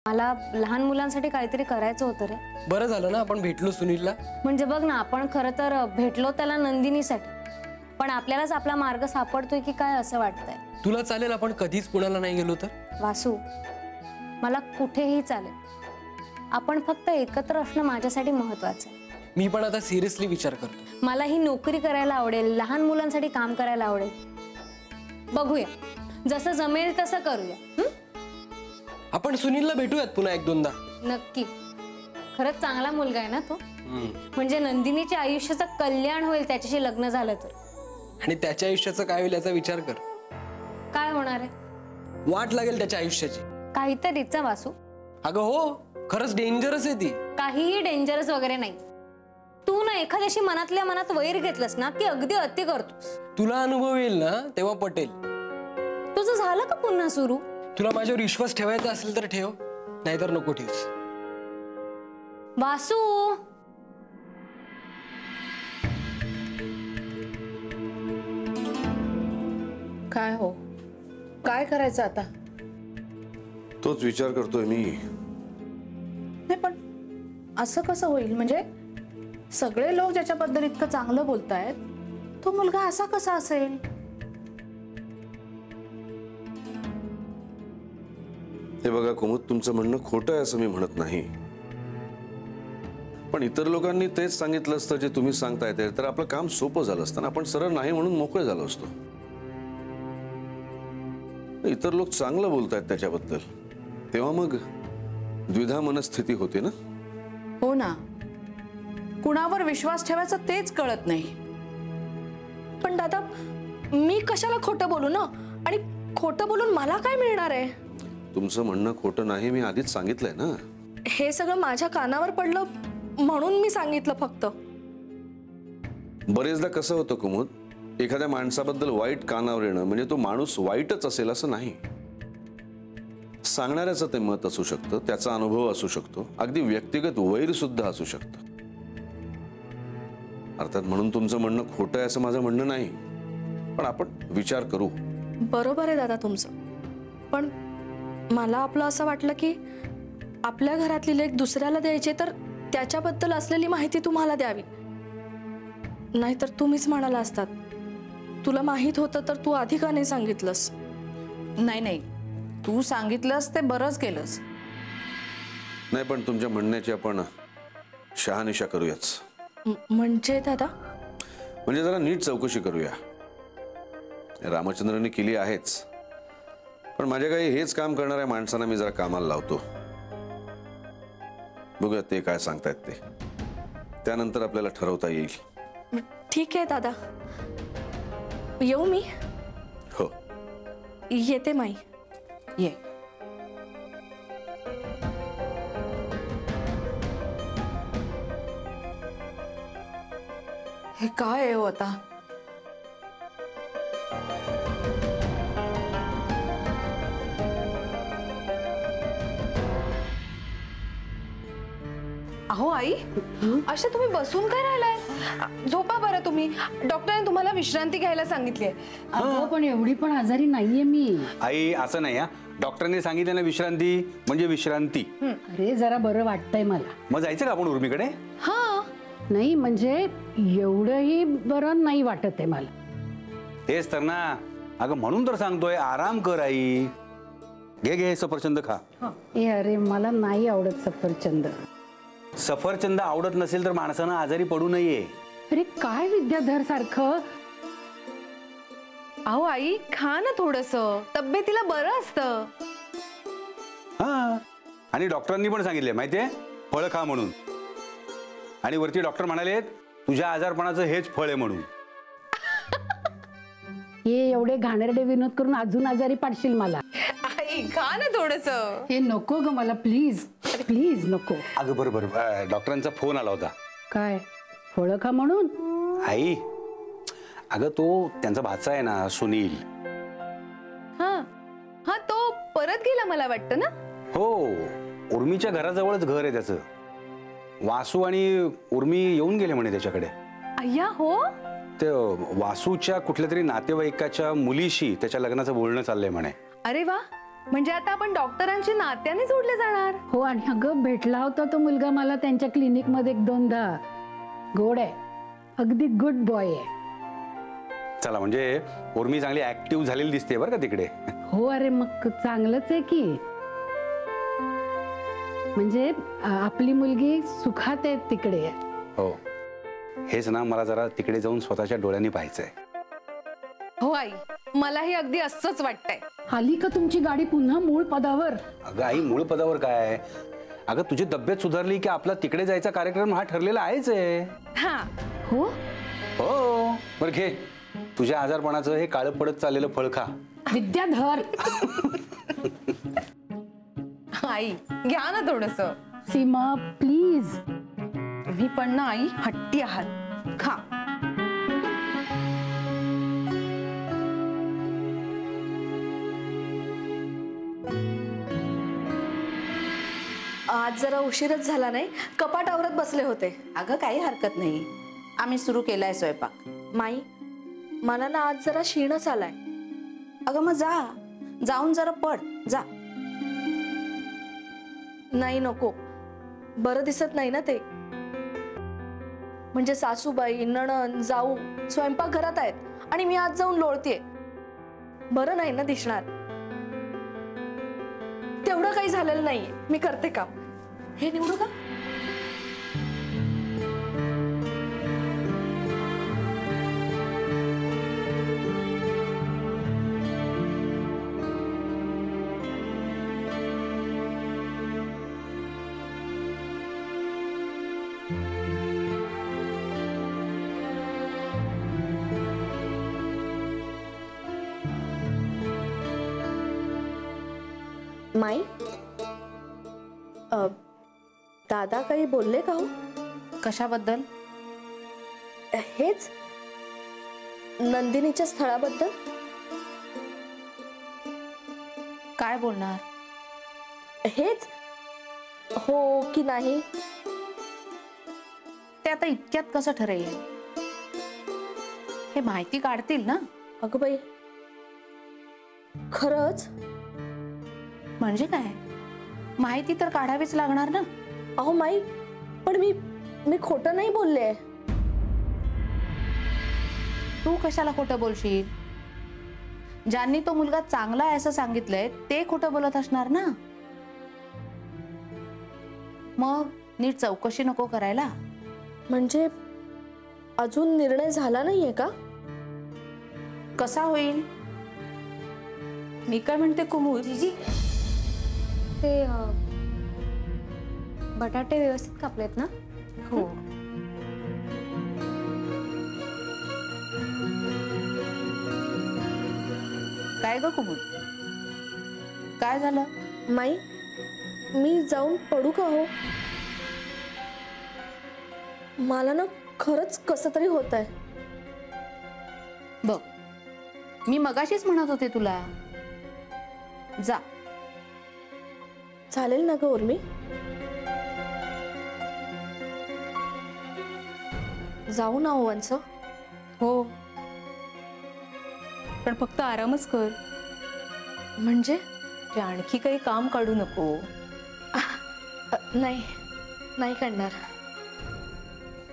मला लहान मुलांसाठी काहीतरी करायचं होतं रे. बरं झालं ना आपण भेटलो सुनीलला. म्हणजे बघ ना, आपण खरं तर भेटलो त्याला नंदिनीसाठी, पण आपल्यालाच आपला मार्ग सापडतोय की काय असं वाटतंय. तुला चालेल आपण कधीच पुण्याला नाही गेलो तर? वासू, मला कुठेही चालेल, आपण फक्त एकत्र असणं माझ्यासाठी महत्वाचं आहे. मी पण आता सिरियसली विचार करतो. मला ही नोकरी करायला आवडेल, लहान मुलांसाठी काम करायला आवडेल. बघूया, जसं जमेल तसं करूया. आपण सुनीलला भेटूयात पुन्हा एक दोनदा. नक्की. खरंच चांगला मुलगा आहे ना तो. म्हणजे नंदिनीच्या आयुष्याचं कल्याण होईल त्याच्याशी लग्न झालं तर. आणि त्याच्या आयुष्याचं काय होईल याचा विचार कर. काय होणार आहे? वाट लागेल त्याच्या आयुष्याची काहीतरीचा वासू. अगं हो, खरंच डेंजरस आहे ती. काहीही डेंजरस वगैरे नाही. तू ना एखाद्याशी मनातल्या मनात वैर घेतलंस ना की अगदी अति करतोस. तुला अनुभव येईल ना तेव्हा पटेल. तुझं झालं का पुन्हा सुरू? तुला माझ्यावर विश्वास ठेवायचा असेल तर ठेव, नाहीतर नको ठेवस. वासू, काय हो, काय करायचं आता? तोच विचार करतोय मी. नाही पण असं कसं होईल? म्हणजे सगळे लोक ज्याच्याबद्दल इतकं चांगलं बोलतायत, तो मुलगा असा कसा असेल? हे बघा कुमुद, तुमचं म्हणणं खोटं आहे असं मी म्हणत नाही, पण इतर लोकांनी तेच सांगितलं असतं जे तुम्ही सांगताय ते, तर आपलं काम सोपं झालं असतं ना. आपण सरळ नाही म्हणून मोकळे झालो असतो. इतर लोक चांगलं बोलतायत त्याच्याबद्दल, तेव्हा मग द्विधा मनस्थिती होते ना. हो ना, कुणावर विश्वास ठेवायचा तेच कळत नाही. पण दादा, मी कशाला खोटं बोलू ना? आणि खोटं बोलून मला काय मिळणार आहे? तुमचं म्हणणं खोटं नाही, मी आधीच सांगितलंय ना. हे सगळं माझ्या कानावर पडलं म्हणून मी सांगितलं फक्त. बरेचदा कसं होतं कुमुद, एखाद्या माणसाबद्दल वाईट कानावर येणं म्हणजे तो माणूस वाईटच असेल असं नाही. सांगणाऱ्याचं ते मत असू शकतं, त्याचा अनुभव असू शकतो, अगदी व्यक्तिगत वैर सुद्धा असू शकतं. अर्थात म्हणून तुमचं म्हणणं खोटं आहे असं माझं म्हणणं नाही, पण आपण विचार करू. बरोबर आहे दादा तुमचं, पण मला आपलं असं वाटलं की आपल्या घरातली लेक दुसऱ्याला द्यायची तर त्याच्याबद्दल असलेली माहिती तुम्हाला द्यावी. नाहीतर तुम्हीच म्हणाला असतात, तुला माहित होतं तर तू आधी का नाही सांगितलंस? नाही नाही, तू सांगितलंस ते बरंच केलंस. नाही, पण तुमच्या म्हणण्याची आपण शहानिशा करूयाच. म्हणजे दादा? म्हणजे जरा नीट चौकशी करूया. रामचंद्रने केली आहेच, पण माझ्या काही हेच काम करणाऱ्या माणसांना मी जरा कामाला लावतो. बघूया ते काय सांगतायत ते, त्यानंतर आपल्याला ठरवता येईल. ठीक आहे दादा, येऊ मी? हो, येते माई. ये. हे काय आहे हो आता? अहो आई, अशा तुम्ही बसून काय राहिलाय? झोपा बरं तुम्ही. डॉक्टरांनी तुम्हाला विश्रांती घ्यायला सांगितली आहे. अगं पण एवढी पण आजारी नाहीये मी. आई असं नाही, डॉक्टरांनी सांगितलं ना विश्रांती म्हणजे विश्रांती. अरे जरा बरं वाटतंय मला. मग जायचं का आपण उर्मीकडे? हा, नाही म्हणजे एवढंही बरं नाही वाटत आहे मला. तेच तर ना, अगं म्हणून तर सांगतोय आराम कर आई. घे घे सफरचंद खा. ए अरे मला नाही आवडत सफरचंद. सफरचंद आवडत नसेल तर माणसानं आजारी पडू नये. अरे काय विद्याधर सारखं. अहो आई, खा ना थोडस, तब्येतीला बरं असतं. हा, आणि डॉक्टरांनी पण सांगितले माहितीये, फळ खा म्हणून. आणि वरती डॉक्टर म्हणाले तुझ्या आजारपणाचं हेच फळ आहे म्हणून. हे एवढे घाणेरडे विनोद करून अजून आजारी पाडशील मला. आई खा ना थोडस. हे नको ग मला, प्लीज प्लीज नको. अगं बरोबर, डॉक्टरांचा फोन आला होता. काय फळ खा म्हणून? आई अगं तो त्यांचा भाचा आहे ना सुनील. हा हा, तो परत गेला मला वाटतं ना. हो, उर्मीच्या घराजवळच घर आहे त्याचं. वासू आणि उर्मी येऊन गेले म्हणे त्याच्याकडे. अय्या हो, ते वासूच्या कुठल्या तरी नातेवाईकाच्या मुलीशी त्याच्या लग्नाचं बोलणं चाललंय म्हणे. अरे वा, म्हणजे आता आपण डॉक्टरांशी नात्याने जोडले जाणार. हो, आणि अगं भेटला होता तो मुलगा मला त्यांच्या क्लिनिक मध्ये 1-2दा. गोड आहे, अगदी गुड बॉय आहे. चला, म्हणजे उर्मी चांगली ऍक्टिव्ह झालेली दिसते बरं का तिकडे. हो, अरे मग चांगलंच आहे की. म्हणजे आपली मुलगी सुखात आहे तिकडे. हो, हेच ना मला जरा तिकडे जाऊन स्वतःच्या डोळ्यांनी पाहायचंय. हो आई, मलाही अगदी असंच वाटतंय. आली का तुमची गाडी पुन्हा मूळ पदावर? अगं आई, मूळ पदावर काय? अगं तुझी तब्येत सुधारली की आपला तिकडे जायचा कार्यक्रम हा ठरलेला आहेच आहे. हा हो हो, बरं घे तुझ्या आजारपणाचं हे काळं पडत चाललेलं फळ खा. विद्याधर. आई घ्या ना थोडस. सीमा प्लीज. तुम्ही पण ना आई हट्टी आहात. खा. आज जरा उशीरच झाला नाही, कपाट आवरत बसले होते. अगं काही हरकत नाही, आम्ही सुरू केलाय स्वयंपाक. माई, मला ना आज जरा क्षीणच आलाय. अगं मग जाऊन जरा पड जा. नाही नको, बरं दिसत नाही ना ते. म्हणजे सासूबाई, नणंद, जाऊ स्वयंपाक घरात आहेत आणि मी आज जाऊन लोळतेय. बरं नाही ना दिसणार. तेवढं काही झालेलं नाहीये, मी करते काम. हे निवडू का? माई, दादा काही बोलले का हो? कशाबद्दल? हेच नंदिनीच्या स्थळाबद्दल. काय बोलणार? हेच हो की नाही ते आता इतक्यात कसं ठरेल? हे माहिती काढतील ना. अगं बाई, खरंच? म्हणजे काय, माहिती तर काढावीच लागणार ना. अहो माई, पण मी खोटं नाही बोलले. तू कशाला खोटं बोलशील? ज्यांनी तो मुलगा चांगला आहे असं सांगितलंय ते खोटं बोलत असणार ना. मग नीट चौकशी नको करायला? म्हणजे अजून निर्णय झाला नाहीये का? कसा होईल? मी काय म्हणते कुमुद, ते बटाटे व्यवस्थित कापलेत ना? हो. काय ग कुमुद, काय झालं? माई, मी जाऊन पडू का हो? मला ना खरंच कसं तरी होत आहे. बघ, मी मगाशीच म्हणत होते तुला, जा. चालेल ना ग उर्मी? जाऊ ना वंस? हो, पण फक्त आरामच कर. म्हणजे आणखी काही काम काढू नको. नाही, नाही करणार.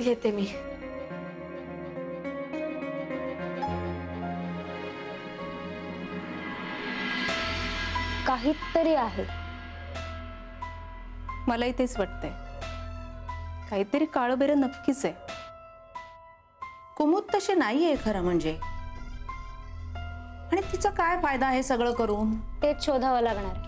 येते मी. काहीतरी आहे. मलाही तेच वाटतंय, काहीतरी काळबेरं नक्कीच आहे. कुमुद तशी नाहीये खरं म्हणजे, आणि तिचा काय फायदा आहे सगळं करून? तेच शोधावं लागणार.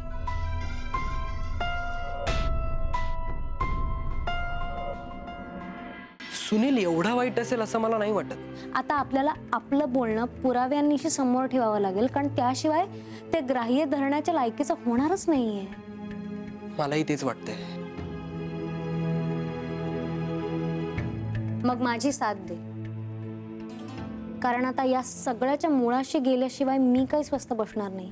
सुनील एवढा वाईट असेल असं मला नाही वाटत. आता आपल्याला आपलं बोलणं पुराव्यांनीशी समोर ठेवावं लागेल, कारण त्याशिवाय ते ग्राह्य धरण्याच्या लायकीचं होणारच नाहीये. मलाही तेच वाटतंय. मग माझी साथ दे, कारण आता या सगळ्याच्या मुळाशी गेल्याशिवाय मी काही स्वस्थ बसणार नाही.